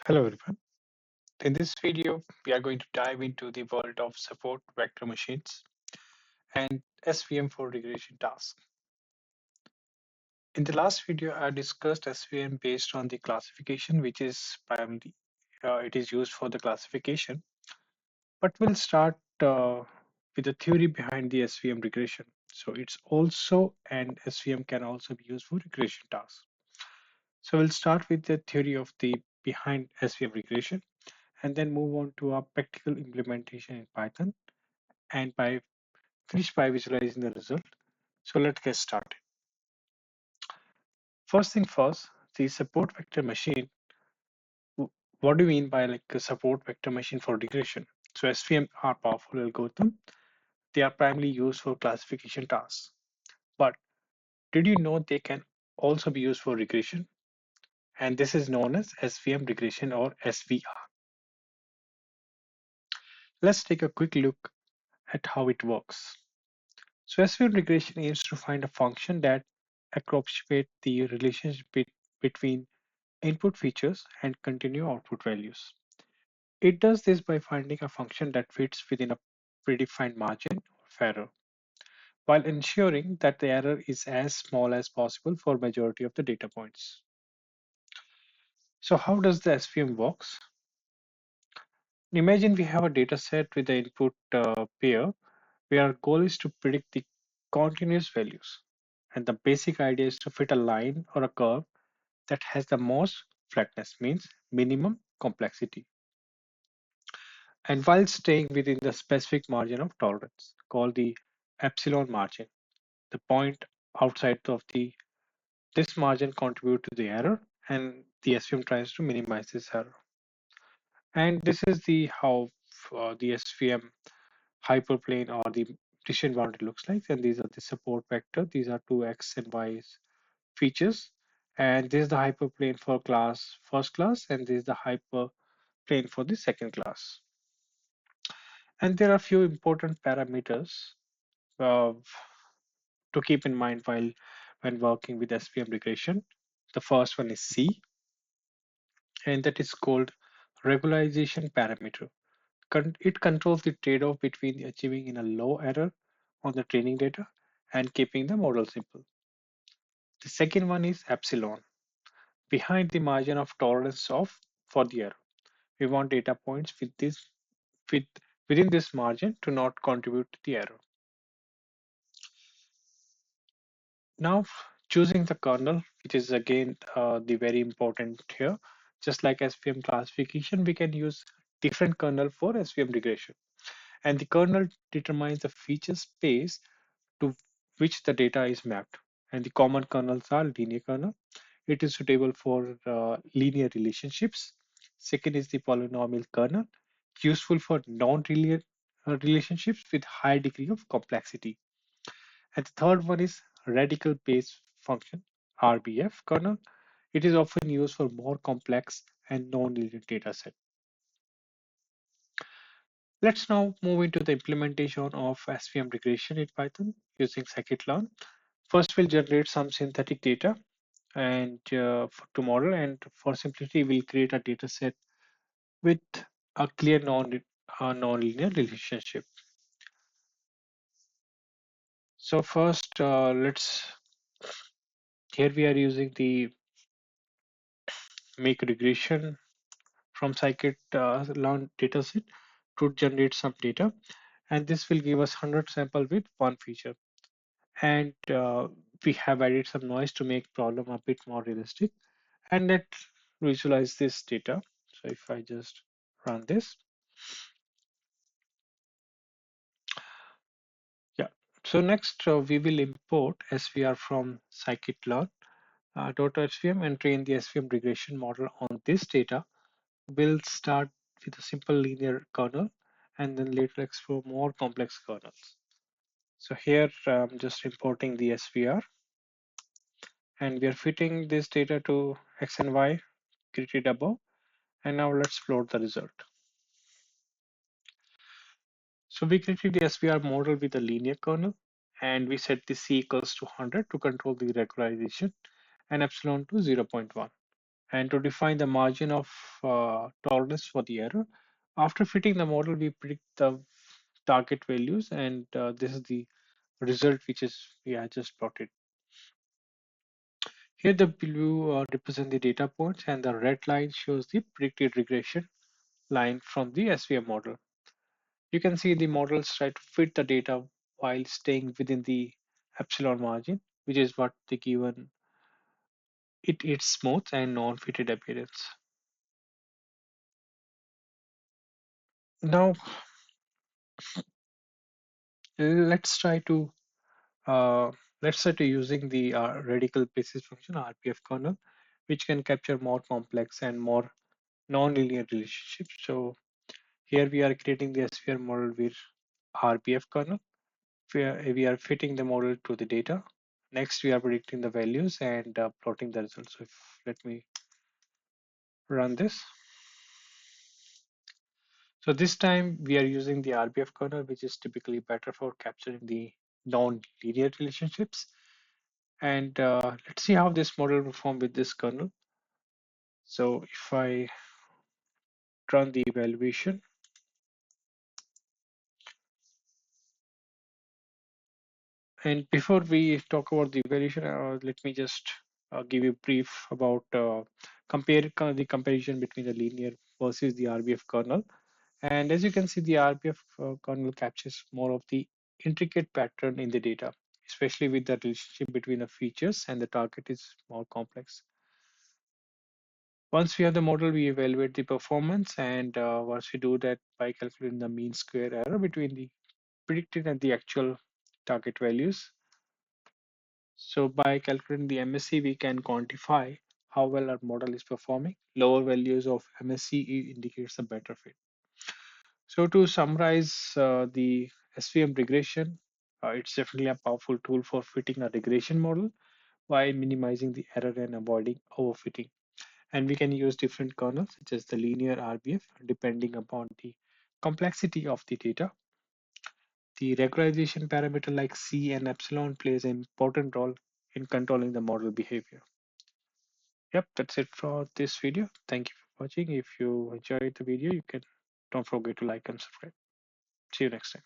Hello everyone. In this video, we are going to dive into the world of support vector machines and SVM for regression tasks. In the last video, I discussed SVM based on the classification, which is primarily it is used for the classification. But we'll start with the theory behind the SVM regression. So it's also and SVM can also be used for regression tasks. So we'll start with the theory of the behind SVM regression and then move on to our practical implementation in Python and finish by visualizing the result. So let's get started. First thing first, the support vector machine. What do you mean by like a support vector machine for regression? So SVM are powerful algorithm. They are primarily used for classification tasks. But did you know they can also be used for regression? And this is known as SVM regression or SVR. Let's take a quick look at how it works. So SVM regression aims to find a function that approximates the relationship between input features and continue output values. It does this by finding a function that fits within a predefined margin of error, while ensuring that the error is as small as possible for majority of the data points. So how does the SVM works? Imagine we have a data set with the input pair where our goal is to predict the continuous values. And the basic idea is to fit a line or a curve that has the most flatness, means minimum complexity, and while staying within the specific margin of tolerance called the epsilon margin. The point outside of this margin contribute to the error, and the SVM tries to minimize this error. And this is the how the SVM hyperplane or the decision boundary looks like. And these are the support vector. These are two x and y features. And this is the hyperplane for first class, and this is the hyperplane for the second class. And there are a few important parameters uh, to keep in mind when working with SVM regression. The first one is C, and that is called regularization parameter. It controls the trade-off between achieving in a low error on the training data and keeping the model simple. The second one is epsilon, behind the margin of tolerance of for the error. We want data points with within this margin to not contribute to the error. Now, choosing the kernel, which is again the very important here. Just like SVM classification, we can use different kernel for SVM regression. And the kernel determines the feature space to which the data is mapped. And the common kernels are linear kernel. It is suitable for linear relationships. Second is the polynomial kernel, useful for non-linear relationships with high degree of complexity. And the third one is radical base function, RBF kernel. It is often used for more complex and non-linear data set. Let's now move into the implementation of SVM regression in Python using scikit-learn. First, we'll generate some synthetic data and to model, and for simplicity, we'll create a data set with a clear non-linear relationship. So first, here we are using the make regression from scikit-learn dataset to generate some data, and this will give us 100 sample with one feature. And we have added some noise to make problem a bit more realistic. And let's visualize this data. So if I just run this, yeah. So next we will import SVR from scikit-learn .svm and train the SVM regression model on this data. We'll start with a simple linear kernel and then later explore more complex kernels. So here I'm just importing the SVR, and we are fitting this data to X and Y created above. And now let's plot the result. So we created the SVR model with a linear kernel, and we set the C equals to 100 to control the regularization and epsilon to 0.1. And to define the margin of tolerance for the error, after fitting the model, we predict the target values, and this is the result which is we have just plotted. Here the blue represent the data points, and the red line shows the predicted regression line from the SVM model. You can see the models try to fit the data while staying within the epsilon margin, which is what the given its smooth and non-fitted appearance. Now let's try to uh, using the radical basis function RPF kernel, which can capture more complex and more non-linear relationships. So here we are creating the sphere model with RPF kernel. We are fitting the model to the data. Next, we are predicting the values and plotting the results. So let me run this. So this time we are using the RBF kernel, which is typically better for capturing the non-linear relationships. And let's see how this model performs with this kernel. So if I run the evaluation, and before we talk about the evaluation, let me just give you a brief about the comparison between the linear versus the RBF kernel. And as you can see, the RBF kernel captures more of the intricate pattern in the data, especially with the relationship between the features and the target is more complex. Once we have the model, we evaluate the performance, and once we do that by calculating the mean square error between the predicted and the actual target values. So by calculating the MSE, we can quantify how well our model is performing. Lower values of MSE indicates a better fit. So to summarize the SVM regression, it's definitely a powerful tool for fitting a regression model while minimizing the error and avoiding overfitting. And we can use different kernels such as the linear RBF depending upon the complexity of the data. The regularization parameter like C and epsilon plays an important role in controlling the model behavior. Yep, that's it for this video. Thank you for watching. If you enjoyed the video, you can don't forget to like and subscribe. See you next time.